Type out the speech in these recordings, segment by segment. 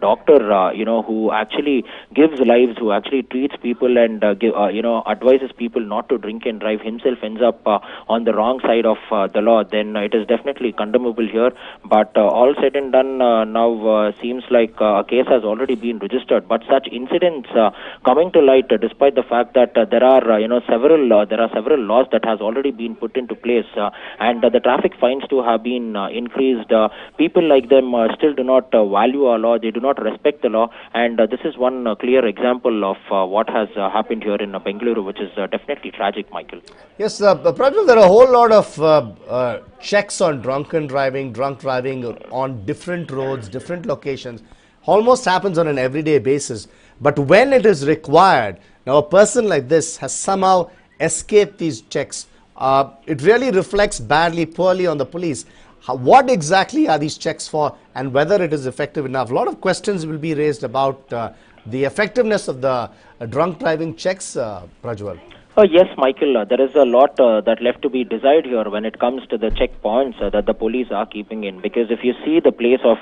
doctor, who actually gives lives, who actually treats people and advises people not to drink and drive, himself ends up on the wrong side of the law, then it is definitely condemnable here. But all said and done, now seems like a case has already been registered. But such incidents coming to light, despite the fact that there are several laws that has already been put into place, and the traffic fines too have been increased. People like them still do not value our law. They do not respect the law, and this is one clear example of what has happened here in Bengaluru, which is definitely tragic, Michael. Yes, Prajwal, there are a whole lot of checks on drunk driving on different roads, different locations. Almost happens on an everyday basis. But when it is required, now a person like this has somehow escaped these checks. It really reflects poorly on the police. What exactly are these checks for, and whether it is effective enough? A lot of questions will be raised about the effectiveness of the drunk driving checks, Prajwal. Yes, Michael, there is a lot that left to be desired here when it comes to the checkpoints that the police are keeping in. Because if you see the place of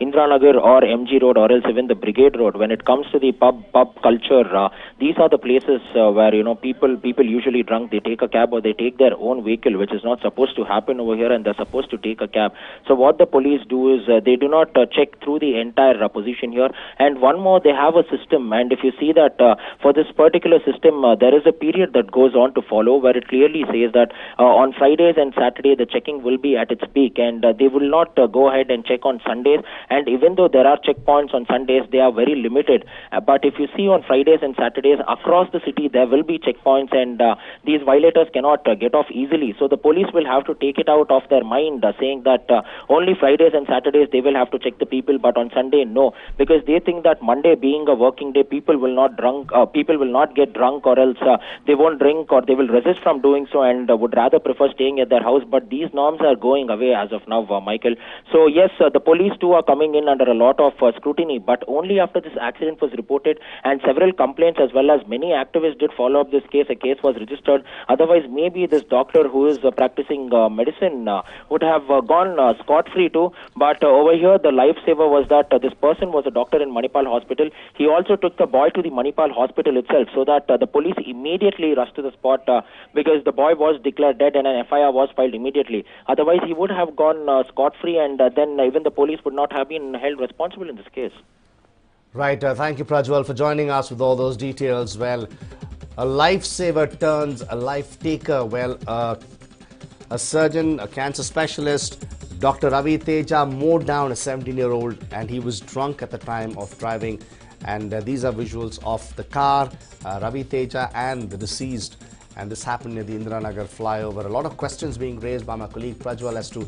Indranagar or MG Road, or else even the Brigade Road, when it comes to the pub culture, these are the places where people usually drunk, they take a cab or they take their own vehicle, which is not supposed to happen over here, and they're supposed to take a cab. So what the police do is they do not check through the entire position here. And one more, they have a system, and if you see that for this particular system, there is a period that goes on to follow, where it clearly says that on Fridays and Saturday the checking will be at its peak, and they will not go ahead and check on Sundays. And even though there are checkpoints on Sundays, they are very limited. But if you see on Fridays and Saturdays across the city, there will be checkpoints, and these violators cannot get off easily. So the police will have to take it out of their mind, saying that only Fridays and Saturdays they will have to check the people, but on Sunday no, because they think that Monday being a working day, people will not get drunk, or else they won't drink, or they will resist from doing so, and would rather prefer staying at their house. But these norms are going away as of now, Michael. So yes, the police too are coming in under a lot of scrutiny, but only after this accident was reported and several complaints, as well as many activists did follow up this case, a case was registered. Otherwise, maybe this doctor who is practicing medicine would have gone scot-free too. But over here, the lifesaver was that this person was a doctor in Manipal Hospital. He also took the boy to the Manipal Hospital itself, so that the police immediately rushed to the spot, because the boy was declared dead and an FIR was filed immediately. Otherwise, he would have gone scot-free, and then even the police would not have been held responsible in this case. Right. Thank you, Prajwal, for joining us with all those details. Well, a lifesaver turns a life taker. Well, a surgeon, a cancer specialist, Dr. Ravi Teja, mowed down a 17-year-old, and he was drunk at the time of driving. And these are visuals of the car, Ravi Teja and the deceased. And this happened near the Indiranagar flyover. A lot of questions being raised by my colleague Prajwal as to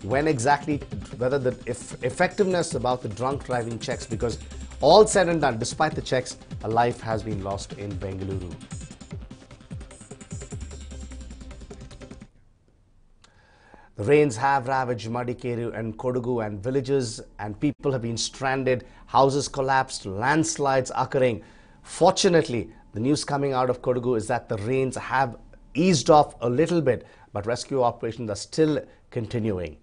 when exactly, whether the effectiveness about the drunk driving checks, because all said and done, despite the checks, a life has been lost in Bengaluru. The rains have ravaged Madikeri and Kodagu and villages, and people have been stranded, houses collapsed, landslides occurring. Fortunately, the news coming out of Kodagu is that the rains have eased off a little bit, but rescue operations are still continuing.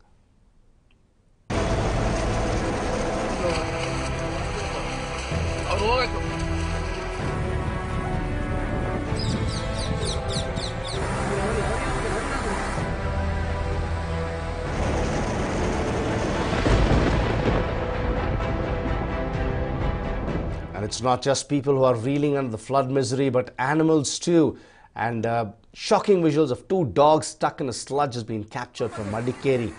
It's not just people who are reeling under the flood misery, but animals too. And shocking visuals of two dogs stuck in a sludge has been captured from Madikeri.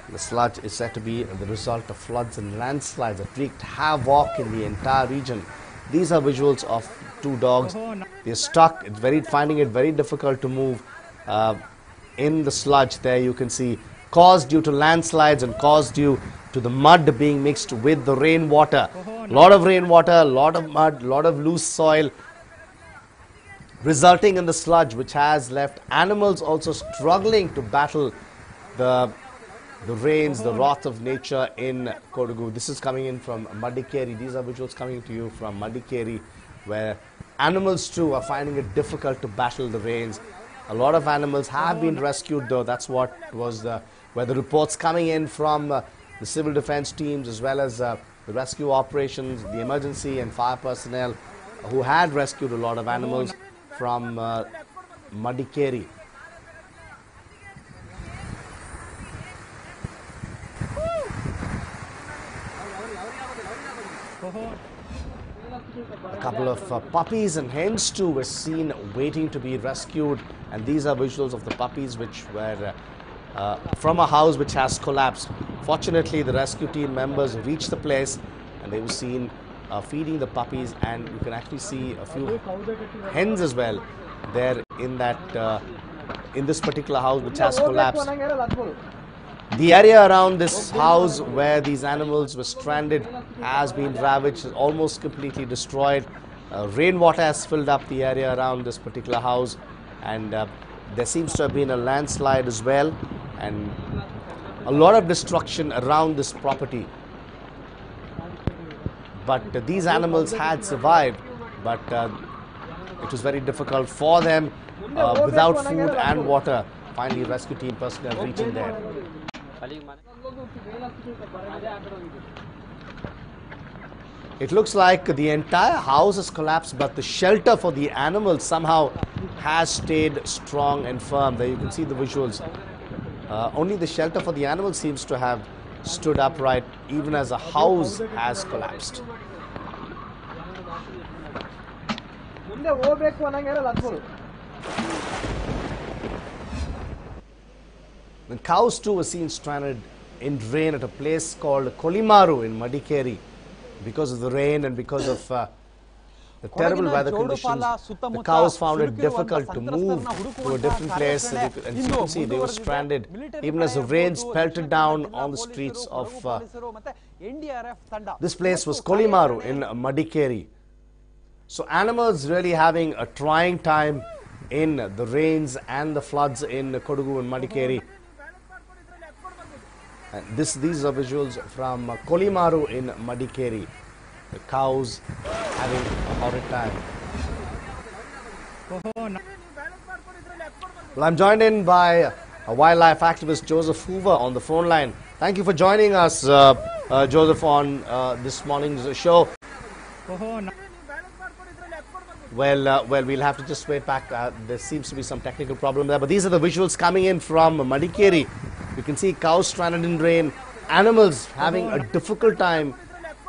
The sludge is said to be the result of floods and landslides that wreaked havoc in the entire region. These are visuals of two dogs. They're stuck, finding it very difficult to move in the sludge. There you can see, caused due to landslides and caused due to the mud being mixed with the rainwater. A lot of rainwater, a lot of mud, a lot of loose soil, resulting in the sludge, which has left animals also struggling to battle the rains, the wrath of nature in Kodagu. This is coming in from Madikeri. These are visuals coming to you from Madikeri, where animals too are finding it difficult to battle the rains. A lot of animals have been rescued, though. That's what was where the reports coming in from the civil defense teams, as well as the rescue operations, the emergency and fire personnel who had rescued a lot of animals from Madikeri. A couple of puppies and hens too were seen waiting to be rescued, and these are visuals of the puppies which were from a house which has collapsed. Fortunately, the rescue team members reached the place and they were seen feeding the puppies, and you can actually see a few hens as well there in that in this particular house which has collapsed. The area around this house where these animals were stranded has been ravaged, almost completely destroyed. Rainwater has filled up the area around this particular house, and there seems to have been a landslide as well, and a lot of destruction around this property. But these animals had survived, but it was very difficult for them without food and water. Finally, rescue team personnel reaching there. It looks like the entire house has collapsed, but the shelter for the animals somehow has stayed strong and firm. There you can see the visuals. Only the shelter for the animals seems to have stood upright, even as a house has collapsed. The cows too were seen stranded in rain at a place called Kolimaru in Madikeri. Because of the rain and because of the terrible weather conditions, the cows found it difficult to move to a different place. And you can see they were stranded even as the rains pelted down on the streets of this place was Kolimaru in Madikeri. So animals really having a trying time in the rains and the floods in Kodagu and Madikeri. And these are visuals from Kolimaru in Madikeri. The cows having a horrid time. Well, I'm joined in by a wildlife activist, Joseph Hoover, on the phone line. Thank you for joining us, Joseph, on this morning's show. Well, we'll have to just wait back. There seems to be some technical problem there. But these are the visuals coming in from Madikeri. You can see cows stranded in rain, animals having a difficult time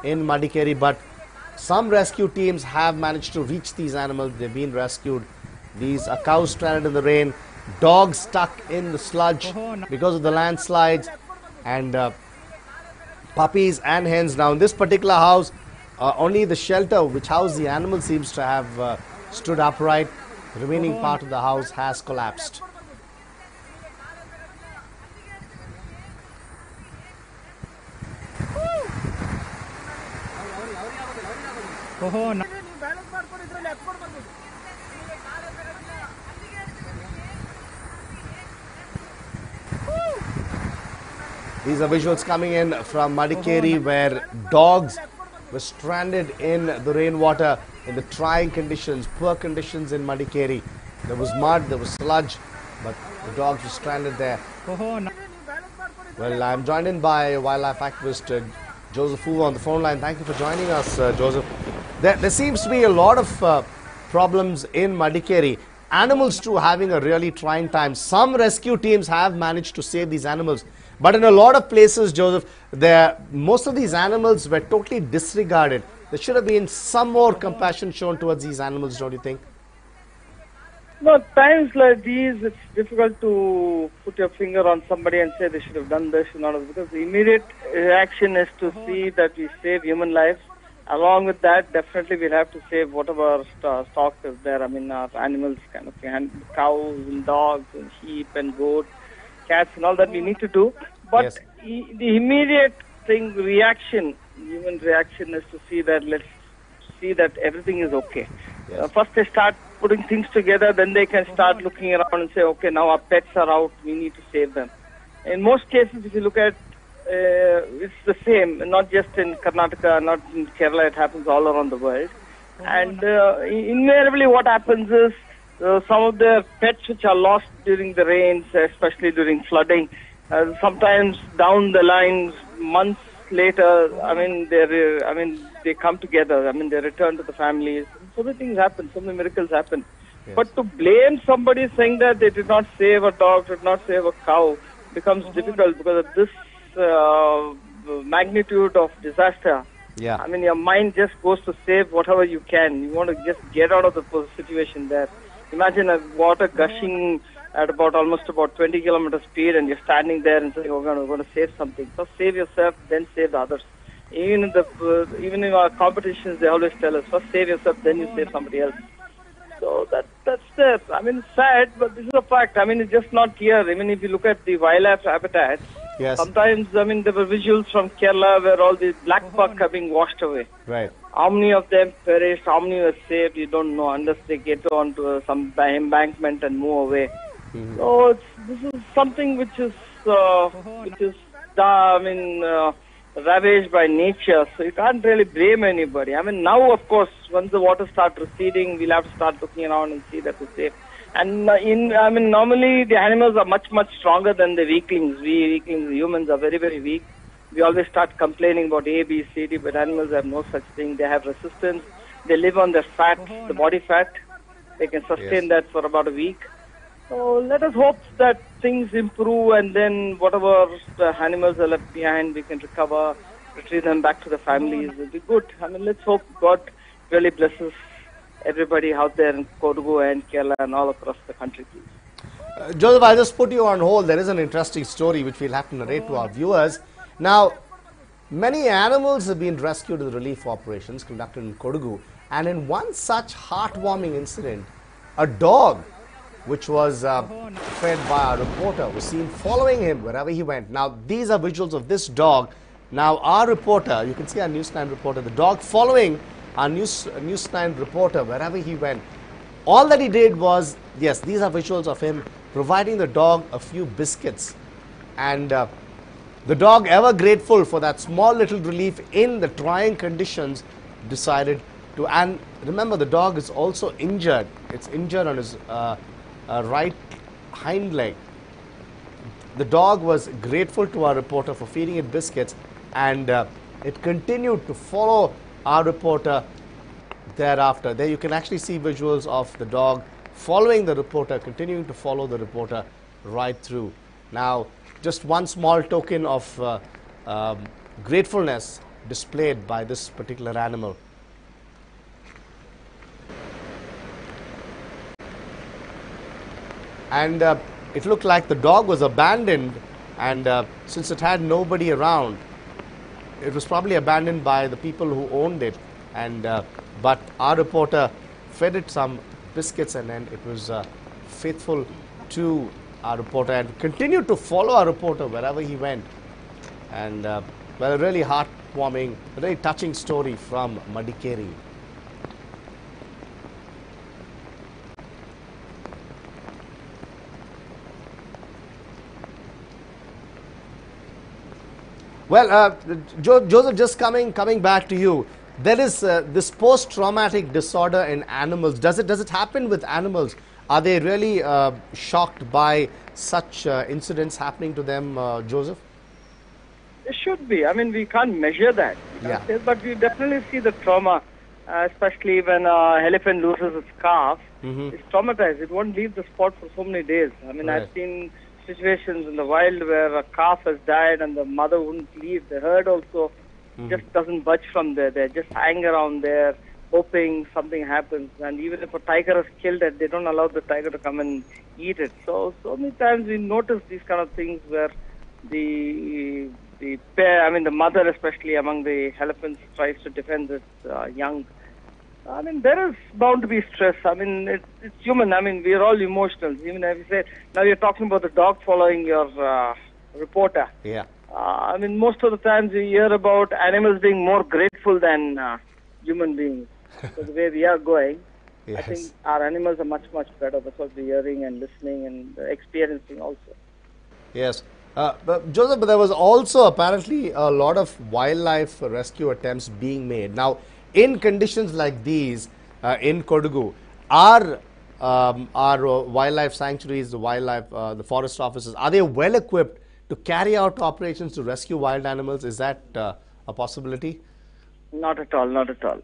in Madikeri. But some rescue teams have managed to reach these animals. They've been rescued. These are cows stranded in the rain, dogs stuck in the sludge because of the landslides, and puppies and hens. Now, in this particular house, only the shelter which housed the animals seems to have stood upright. The remaining part of the house has collapsed. These are visuals coming in from Madikeri, where dogs were stranded in the rainwater in the trying conditions, poor conditions in Madikeri. There was mud, there was sludge, but the dogs were stranded there. Well, I'm joined in by wildlife activist Joseph Hoover on the phone line. Thank you for joining us, Joseph. There seems to be a lot of problems in Madikeri. Animals too having a really trying time. Some rescue teams have managed to save these animals. But in a lot of places, Joseph, most of these animals were totally disregarded. There should have been some more compassion shown towards these animals, don't you think? No, times like these, it's difficult to put your finger on somebody and say they should have done this, because the immediate reaction is to see that we save human lives. Along with that, definitely we'll have to save whatever stock is there. I mean, our animals, kind of, cows and dogs and sheep and goats, cats and all that we need to do. But yes, the immediate human reaction is to see that, let's see that everything is okay. Yes. First they start putting things together, then they can start looking around and say, okay, now our pets are out, we need to save them. In most cases, if you look at it's the same, not just in Karnataka, not in Kerala, it happens all around the world. And invariably what happens is some of the pets which are lost during the rains, especially during flooding, sometimes down the line, months later, they come together. They return to the families. So many things happen. So many miracles happen. Yes. But to blame somebody saying that they did not save a dog, did not save a cow, becomes difficult because of this magnitude of disaster. Yeah. Your mind just goes to save whatever you can. You want to just get out of the situation there. Imagine a water gushing at almost about 20 kilometers speed, and you're standing there and saying, we're going to save something. So save yourself, then save the others. Even in our competitions, they always tell us, first save yourself, then you save somebody else. So that's there. It's sad, but this is a fact. It's just not here. Even if you look at the wildlife habitats, Yes. sometimes, there were visuals from Kerala where all these black buck are being washed away. Right. How many of them perished, how many were saved, you don't know unless they get onto some embankment and move away. Mm-hmm. So this is something which is ravaged by nature. So you can't really blame anybody. Now, of course, once the water starts receding, we'll have to start looking around and see that we're safe. And normally the animals are much, much stronger than the weaklings. We weaklings, the humans, are very, very weak. We always start complaining about A, B, C, D, but animals have no such thing. They have resistance. They live on their fat, the body fat. They can sustain that for about a week. So let us hope that things improve, and then whatever the animals are left behind, we can recover, retrieve them back to the families. It'll be good. Let's hope God really blesses everybody out there in Kodagu and Kerala and all across the country, please. Joseph, I just put you on hold. There is an interesting story which we'll have to narrate to our viewers. Now, many animals have been rescued in the relief operations conducted in Kodagu, and in one such heartwarming incident, a dog which was fed by a reporter was seen following him wherever he went. Now, these are visuals of this dog. Now, our reporter, you can see our News9 reporter, the dog following our News9 reporter wherever he went. All that he did was, yes, these are visuals of him providing the dog a few biscuits. And the dog, ever grateful for that small little relief in the trying conditions, decided to, and remember, the dog is also injured. It's injured on his right hind leg. The dog was grateful to our reporter for feeding it biscuits, and it continued to follow our reporter thereafter. There you can actually see visuals of the dog following the reporter, continuing to follow the reporter right through. Now, just one small token of gratefulness displayed by this particular animal. And it looked like the dog was abandoned, and since it had nobody around, it was probably abandoned by the people who owned it. And but our reporter fed it some biscuits, and then it was faithful to our reporter and continued to follow our reporter wherever he went. And well, a really heartwarming, a very touching story from Madikeri. Well, Joseph, just coming back to you, there is this post-traumatic disorder in animals. Does it happen with animals? Are they really shocked by such incidents happening to them, Joseph? It should be. We can't measure that. But we definitely see the trauma, especially when an elephant loses its calf. It's traumatized. It won't leave the spot for so many days. Right. I've seen situations in the wild where a calf has died and the mother wouldn't leave. The herd also just doesn't budge from there. They just hang around there, hoping something happens. And even if a tiger has killed it, they don't allow the tiger to come and eat it. So many times we notice these kind of things where the pair, the mother especially among the elephants, tries to defend its young. There is bound to be stress. It's human. We are all emotional. Even if you say, now you're talking about the dog following your reporter. Yeah. Most of the times we hear about animals being more grateful than human beings. So the way we are going, Yes. I think our animals are much, much better. That's what we're hearing and listening and experiencing also. Yes. But Joseph, but there was also apparently a lot of wildlife rescue attempts being made. Now, in conditions like these, in Kodagu, are wildlife sanctuaries, the forest officers, are they well equipped to carry out operations to rescue wild animals? Is that a possibility? Not at all, not at all.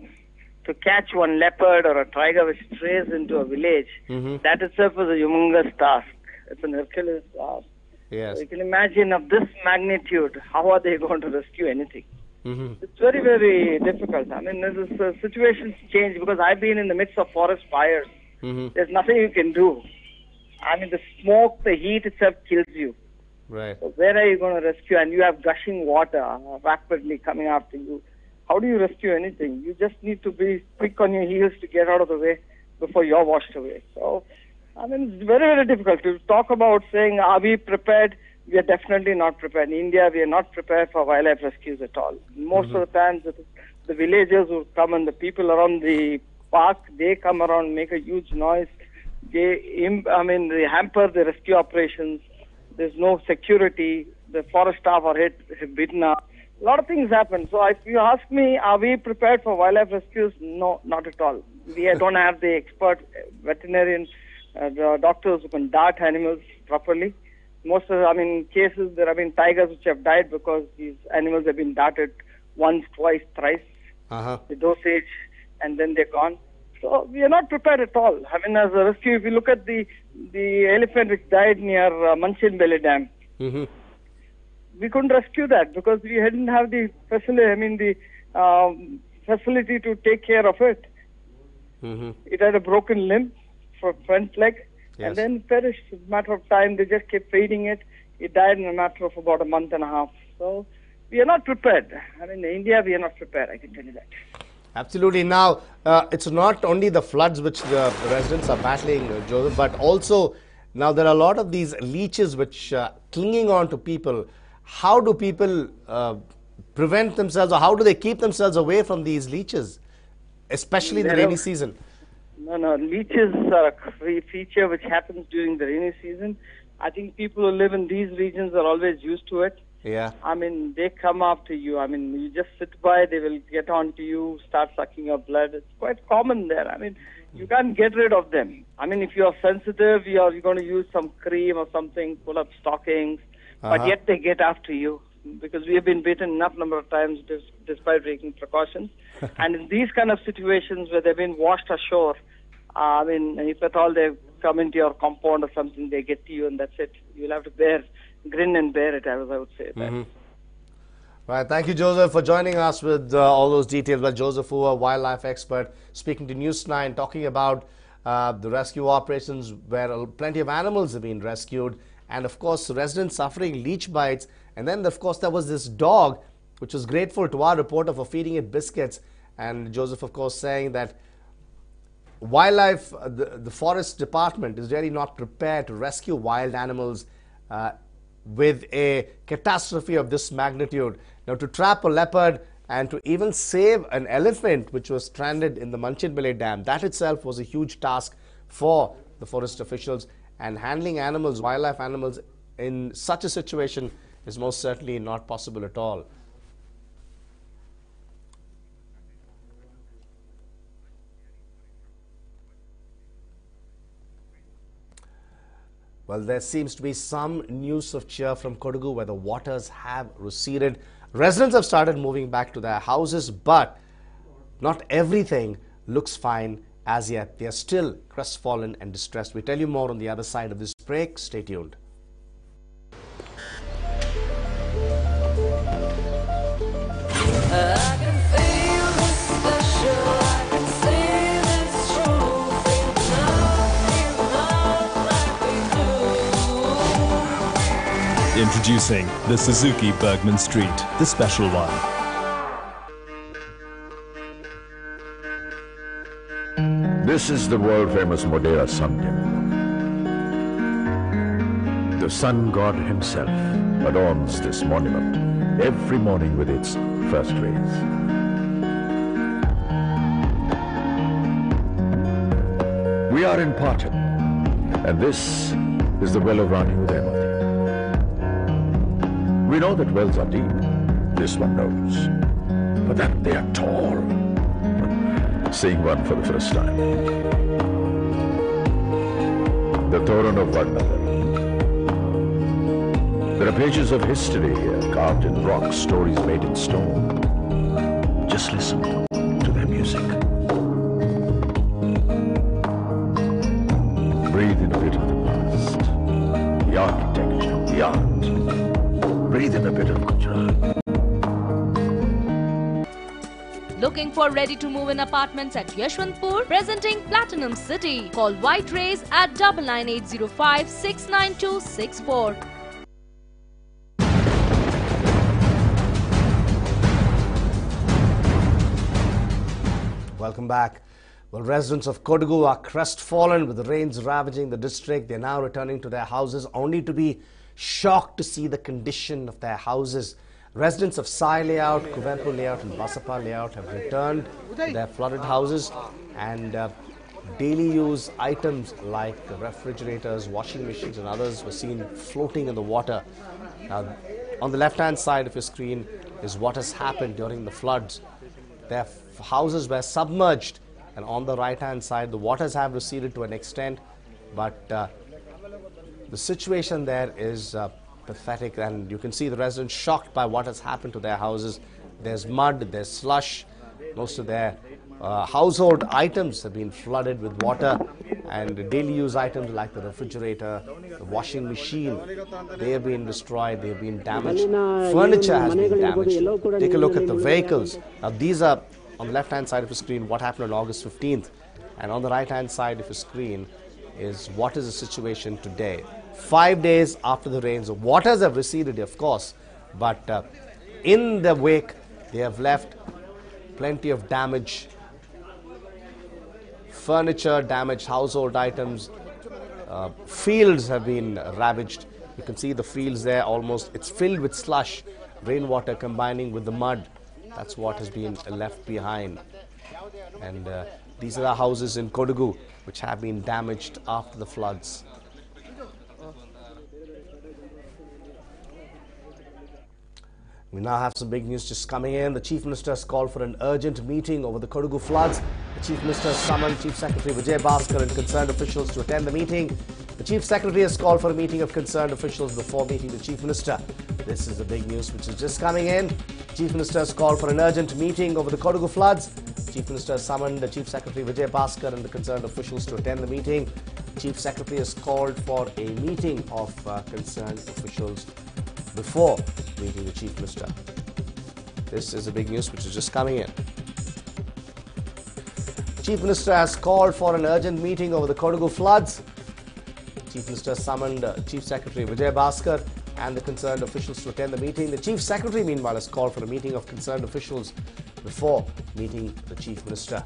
To catch one leopard or a tiger which strays into a village, that itself is a humongous task. It's an Herculean task. Yes. So you can imagine of this magnitude, how are they going to rescue anything? It's very, very difficult. I mean, situations change because I've been in the midst of forest fires. There's nothing you can do. I mean, the smoke, the heat itself kills you. Right. So where are you going to rescue? And you have gushing water rapidly coming after you. How do you rescue anything? You just need to be quick on your heels to get out of the way before you're washed away. So, I mean, it's very, very difficult to talk about saying, are we prepared? We are definitely not prepared. In India, we are not prepared for wildlife rescues at all. Most of the times, the villagers who come and the people around the park, they come around, make a huge noise. They hamper the rescue operations. There's no security. The forest staff are beaten up. A lot of things happen. So if you ask me, are we prepared for wildlife rescues? No, not at all. We don't have the expert veterinarian doctors who can dart animals properly. Most of cases, there have been tigers which have died because these animals have been darted once, twice, thrice, the dosage, and then they're gone. So we are not prepared at all. I mean, as a rescue, if you look at the elephant which died near Manchinbele Dam, we couldn't rescue that because we didn't have the facility. Facility to take care of it. It had a broken limb for front leg, and then perished. In a matter of time, they just kept feeding it. It died in a matter of about a month and a half. So we are not prepared. I mean, in India, we are not prepared. I can tell you that. Absolutely. Now, it's not only the floods which the residents are battling, Joseph, but also now there are a lot of these leeches which are clinging on to people. How do people prevent themselves, or how do they keep themselves away from these leeches, especially in the rainy season? No, leeches are a feature which happens during the rainy season. I think people who live in these regions are always used to it. Yeah. I mean, they come after you. I mean, you just sit by, they will get onto you, start sucking your blood. It's quite common there. I mean, you can't get rid of them. I mean, if you're sensitive, you're going to use some cream or something, pull up stockings, but yet they get after you because we have been bitten enough number of times despite taking precautions. And in these kind of situations where they've been washed ashore, I mean, if at all they come into your compound or something, they get to you and that's it. You'll have to grin and bear it, as I would say. Right. Thank you, Joseph, for joining us with all those details. Well, Joseph, who a wildlife expert, speaking to News9, talking about the rescue operations where plenty of animals have been rescued, and of course, residents suffering leech bites. And then, of course, there was this dog, which was grateful to our reporter for feeding it biscuits. And Joseph, of course, saying that wildlife, the forest department is really not prepared to rescue wild animals with a catastrophe of this magnitude. Now, to trap a leopard and to even save an elephant which was stranded in the Manchinbele Dam, that itself was a huge task for the forest officials. And handling animals, wildlife animals, in such a situation is most certainly not possible at all. Well, there seems to be some news of cheer from Kodagu where the waters have receded. Residents have started moving back to their houses, but not everything looks fine as yet. They are still crestfallen and distressed. We tell you more on the other side of this break. Stay tuned. Introducing the Suzuki Bergman Street, the special one. This is the world-famous Modera Sun Temple. The sun god himself adorns this monument every morning with its first rays. We are in Patan, and this is the well of Rani Udayamati. We know that wells are deep, this one knows, but that they are tall. Seeing one for the first time. The Toran of Varnagar. There are pages of history here, carved in rock, stories made in stone. Just listen to their music. Breathe in a bit of the past, the architecture, the art. Breathe in a bit of Gujarat. Looking for ready-to-move-in apartments at Yashwantpur? Presenting Platinum City. Call White Rays at 99805 69264. Welcome back. Well, residents of Kodagu are crestfallen with the rains ravaging the district. They're now returning to their houses only to be shocked to see the condition of their houses. Residents of Sai Layout, Kuvempu Layout and Basappa Layout have returned to their flooded houses, and daily use items like refrigerators, washing machines and others were seen floating in the water. Now, on the left-hand side of your screen is what has happened during the floods. Their houses were submerged, and on the right-hand side the waters have receded to an extent, but the situation there is pathetic, and you can see the residents shocked by what has happened to their houses. There's mud, there's slush, most of their household items have been flooded with water, and daily use items like the refrigerator, the washing machine, they have been destroyed, they have been damaged. Furniture has been damaged. Take a look at the vehicles. Now these are on the left hand side of the screen what happened on August 15th, and on the right hand side of the screen is what is the situation today. 5 days after the rains, the waters have receded, of course, but in the wake they have left plenty of damage, furniture damaged, household items, fields have been ravaged. You can see the fields there, almost it's filled with slush, rainwater combining with the mud. That's what has been left behind. And these are the houses in Kodagu which have been damaged after the floods. We now have some big news just coming in. The Chief Minister has called for an urgent meeting over the Kodagu floods. The Chief Minister has summoned Chief Secretary Vijay Bhaskar and concerned officials to attend the meeting. The Chief Secretary has called for a meeting of concerned officials before meeting the Chief Minister. This is the big news which is just coming in. The Chief Minister has called for an urgent meeting over the Kodagu floods. The Chief Minister has summoned the Chief Secretary Vijay Bhaskar and the concerned officials to attend the meeting. The Chief Secretary has called for a meeting of concerned officials before meeting the Chief Minister. This is a big news which is just coming in. Chief Minister has called for an urgent meeting over the Kodagu floods. Chief Minister summoned Chief Secretary Vijay Bhaskar and the concerned officials to attend the meeting. The Chief Secretary, meanwhile, has called for a meeting of concerned officials before meeting the Chief Minister.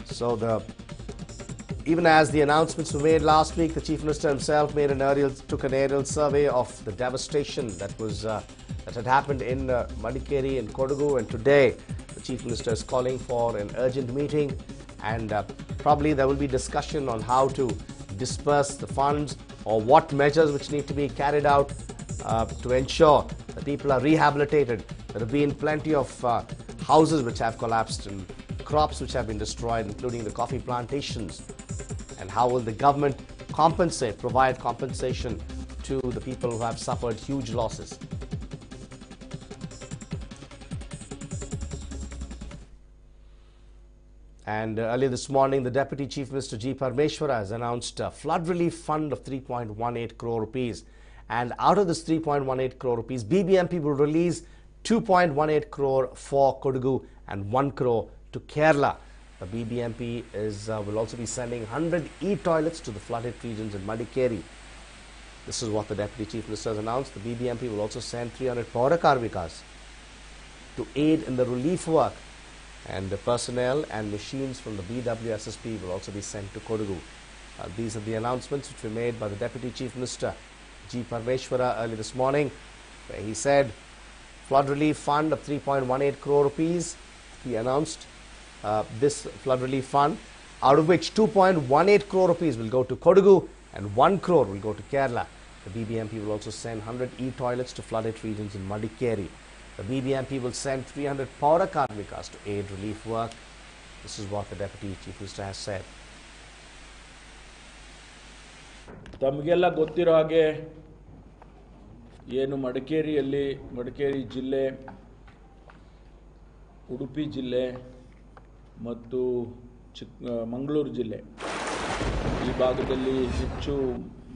So even as the announcements were made last week, the Chief Minister himself took an aerial survey of the devastation that had happened in Madikeri and Kodagu, and today the Chief Minister is calling for an urgent meeting, and probably there will be discussion on how to disperse the funds or what measures which need to be carried out to ensure that people are rehabilitated. There have been plenty of houses which have collapsed and crops which have been destroyed, including the coffee plantations. And how will the government provide compensation to the people who have suffered huge losses? And earlier this morning, the Deputy Chief Minister G. Parmeshwara has announced a flood relief fund of 3.18 crore rupees. And out of this 3.18 crore rupees, BBMP will release 2.18 crore for Kodagu and 1 crore to Kerala. The BBMP will also be sending 100 e-toilets to the flooded regions in Madikeri. This is what the Deputy Chief Minister has announced. The BBMP will also send 300 Paura Karmikas to aid in the relief work, and the personnel and machines from the BWSSP will also be sent to Kodagu. These are the announcements which were made by the Deputy Chief Minister G. Parmeshwara early this morning, where he said flood relief fund of 3.18 crore rupees. He announced this flood relief fund, out of which 2.18 crore rupees will go to Kodagu and 1 crore will go to Kerala. The BBMP will also send 100 e-toilets to flooded regions in Madikeri. The BBMP will send 300 Paura Karmikas to aid relief work. This is what the Deputy Chief Minister has said. ತಮಗೆಲ್ಲ ಗೊತ್ತಿರೋ ಹಾಗೆ ಏನು ಮಡಿಕೇರಿ ಜಿಲ್ಲೆ ಉಡುಪಿ ಜಿಲ್ಲೆ ಮತ್ತು ಮಂಗಳೂರು ಜಿಲ್ಲೆ ಈ ಭಾಗದಲ್ಲಿ ಹೆಚ್ಚು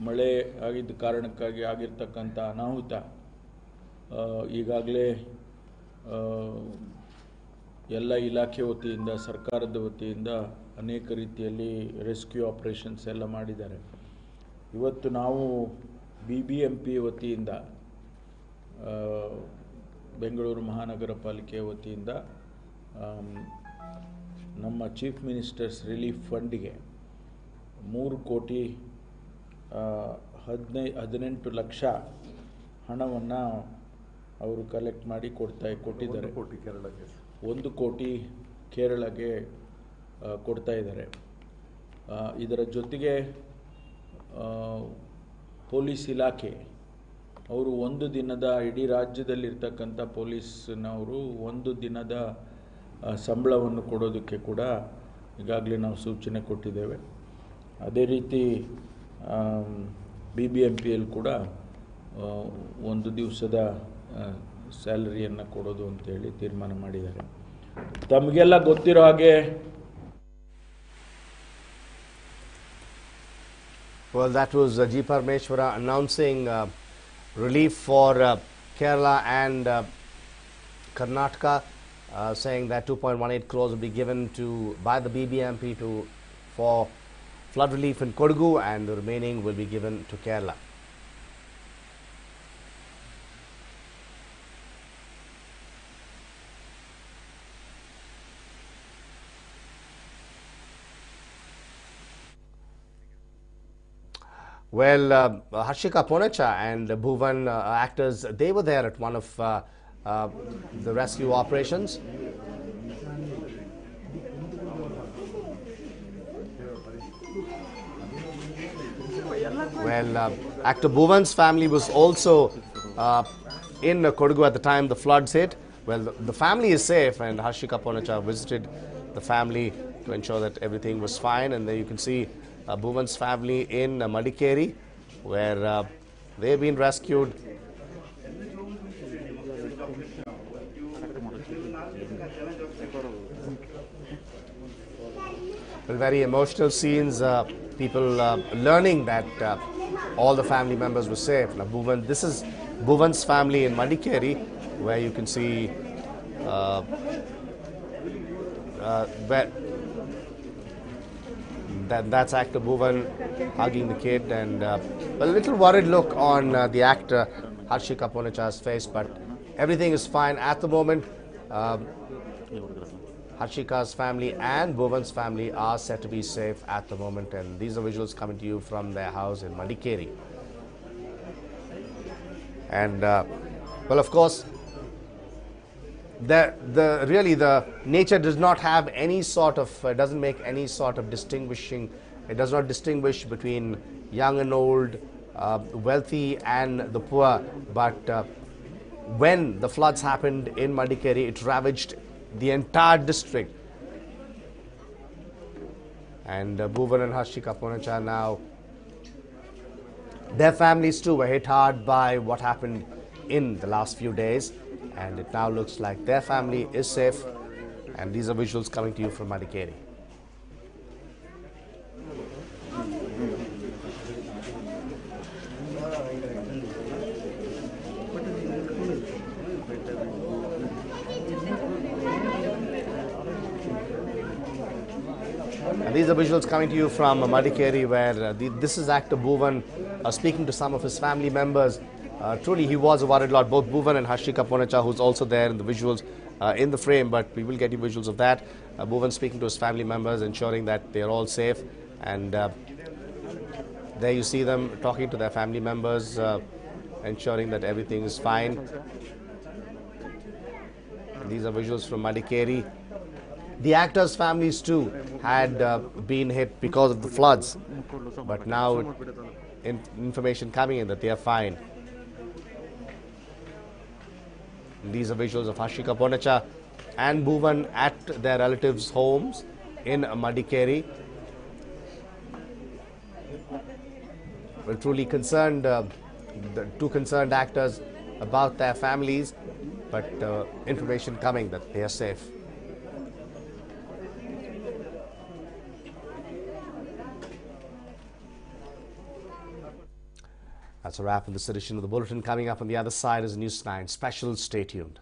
ಮಳೆ ಆಗಿದ್ದ ಕಾರಣಕ್ಕಾಗಿ ಆಗಿರ್ತಕ್ಕಂಥ ಅನಾಹುತ ಈಗಾಗಲೇ ಎಲ್ಲ ಇಲಾಖೆ ವತಿಯಿಂದ ಸರ್ಕಾರದ ವತಿಯಿಂದ ಅನೇಕ ರೀತಿಯಲ್ಲಿ ರೆಸ್ಕ್ಯೂ ಆಪರೇಷನ್ಸ್ ಎಲ್ಲ ಮಾಡಿದ್ದಾರೆ. ಇವತ್ತು ನಾವು BBMP ವತಿಯಿಂದ ಬೆಂಗಳೂರು ಮಹಾನಗರ ಪಾಲಿಕೆ ವತಿಯಿಂದ ನಮ್ಮ ಚೀಫ್ ಮಿನಿಸ್ಟರ್ಸ್ ರಿಲೀಫ್ ಫಂಡಿಗೆ 3 ಕೋಟಿ 18 ಲಕ್ಷ ಹಣವನ್ನು ಅವರು ಕಲೆಕ್ಟ್ ಮಾಡಿ ಕೊಟ್ಟಿದ್ದಾರೆ. 1 ಕೋಟಿ ಕೇರಳಗೆ ಕೊಡ್ತಾ ಇದ್ದಾರೆ. ಇದರ ಜೊತೆಗೆ ಪೊಲೀಸ್ ಇಲಾಖೆ ಅವರು 1 ದಿನದ ಇಡೀ ರಾಜ್ಯದಲ್ಲಿರ್ತಕ್ಕಂಥ ಪೊಲೀಸ್ನವರು 1 ದಿನದ ಸಂಬಳವನ್ನು ಕೊಡೋದಕ್ಕೆ ಕೂಡ ಈಗಾಗಲೇ ನಾವು ಸೂಚನೆ ಕೊಟ್ಟಿದ್ದೇವೆ. ಅದೇ ರೀತಿ BBMPಯಲ್ಲಿ ಕೂಡ 1 ದಿವಸದ ಸ್ಯಾಲರಿಯನ್ನು ಕೊಡೋದು ಅಂತೇಳಿ ತೀರ್ಮಾನ ಮಾಡಿದ್ದಾರೆ. ತಮಗೆಲ್ಲ ಗೊತ್ತಿರೋ ಹಾಗೆ Well, that was G. Parameshwara announcing relief for Kerala and Karnataka, saying that 2.18 crores will be given by the BBMP for flood relief in Kodagu, and the remaining will be given to Kerala. Well, Harshika Ponacha and Bhuvan actors, they were there at one of the rescue operations. Well, actor Bhuvan's family was also in Kodagu at the time the floods hit. Well, the family is safe, and Harshika Ponacha visited the family to ensure that everything was fine. And there you can see Bhuvan's family in Madikeri, where they've been rescued. Well, very emotional scenes, people learning that all the family members were safe. Now, this is Bhuvan's family in Madikeri, where you can see that's actor Bhuvan hugging the kid, and a little worried look on the actor Harshika Ponacha's face, but everything is fine at the moment. Harshika's family and Bhuvan's family are said to be safe at the moment, and these are visuals coming to you from their house in Madikeri. And well, of course, really the nature does not have any sort of doesn't make any sort of distinguishing. It does not distinguish between young and old, wealthy and the poor. But when the floods happened in Madikeri, it ravaged the entire district. And Bhuvan and Harshika Ponacha now, their families too were hit hard by what happened in the last few days. And it now looks like their family is safe, and these are visuals coming to you from Madikeri. And these are visuals coming to you from Madikeri, where this is actor Bhuvan speaking to some of his family members. Truly, he was a worried lot, both Bhuvan and Harshika Ponacha, who's also there in the visuals in the frame, but we will get you visuals of that. Bhuvan speaking to his family members, ensuring that they're all safe, and there you see them talking to their family members, ensuring that everything is fine. And these are visuals from Madikeri. The actors' families too had been hit because of the floods, but now information coming in that they are fine. These are visuals of Harshika Ponacha and Bhuvan at their relatives' homes in Madikeri. Well, truly concerned, the two concerned actors about their families, but information coming that they are safe. That's a wrap in this edition of the Bulletin. Coming up on the other side is News 9 Special. Stay tuned.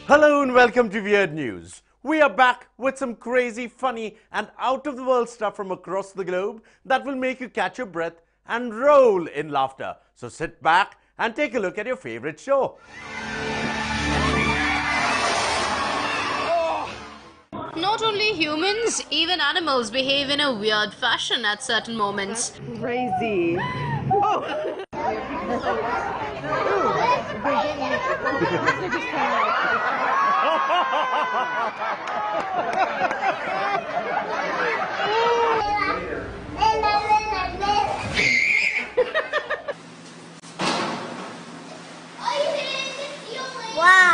Hello and welcome to Weird News. We are back with some crazy, funny and out-of-the-world stuff from across the globe that will make you catch your breath and roll in laughter. So sit back and take a look at your favorite show. Not only humans, even animals behave in a weird fashion at certain moments. That's crazy. Oh. Wow.